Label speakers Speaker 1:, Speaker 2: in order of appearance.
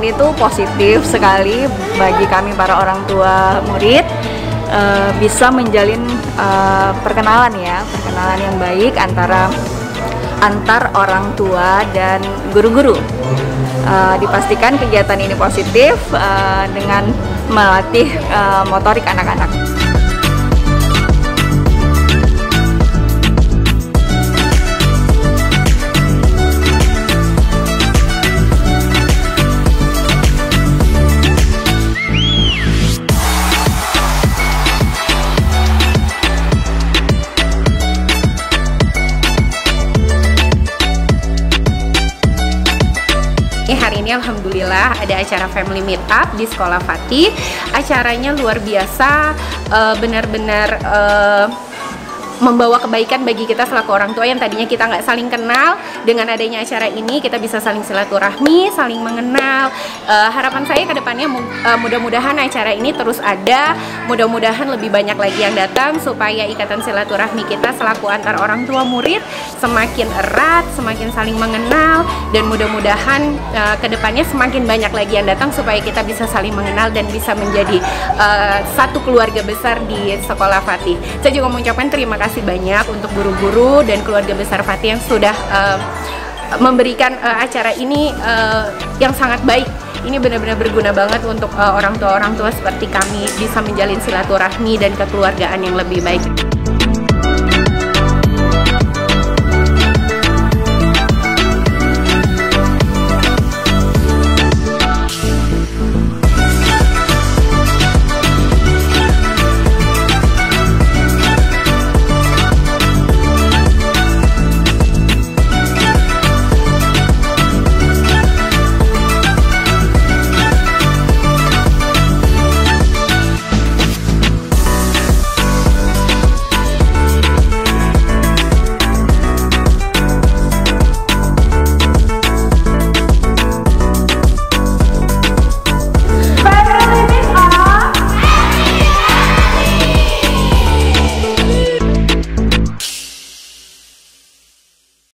Speaker 1: ini tuh positif sekali bagi kami para orang tua murid, bisa menjalin perkenalan yang baik antar orang tua dan guru-guru. Dipastikan kegiatan ini positif dengan melatih motorik anak-anak.
Speaker 2: Hari ini alhamdulillah ada acara family meetup di Sekolah Fatih. Acaranya luar biasa, benar-benar membawa kebaikan bagi kita selaku orang tua yang tadinya kita nggak saling kenal. Dengan adanya acara ini kita bisa saling silaturahmi, saling mengenal. Harapan saya ke depannya mudah-mudahan acara ini terus ada, mudah-mudahan lebih banyak lagi yang datang supaya ikatan silaturahmi kita selaku antar orang tua murid semakin erat, semakin saling mengenal, dan mudah-mudahan ke depannya semakin banyak lagi yang datang supaya kita bisa saling mengenal dan bisa menjadi satu keluarga besar di Sekolah Fatih. Saya juga mengucapkan terima kasih banyak untuk guru-guru dan keluarga besar Fatih yang sudah memberikan acara ini yang sangat baik. Ini benar-benar berguna banget untuk orang tua seperti kami bisa menjalin silaturahmi dan kekeluargaan yang lebih baik.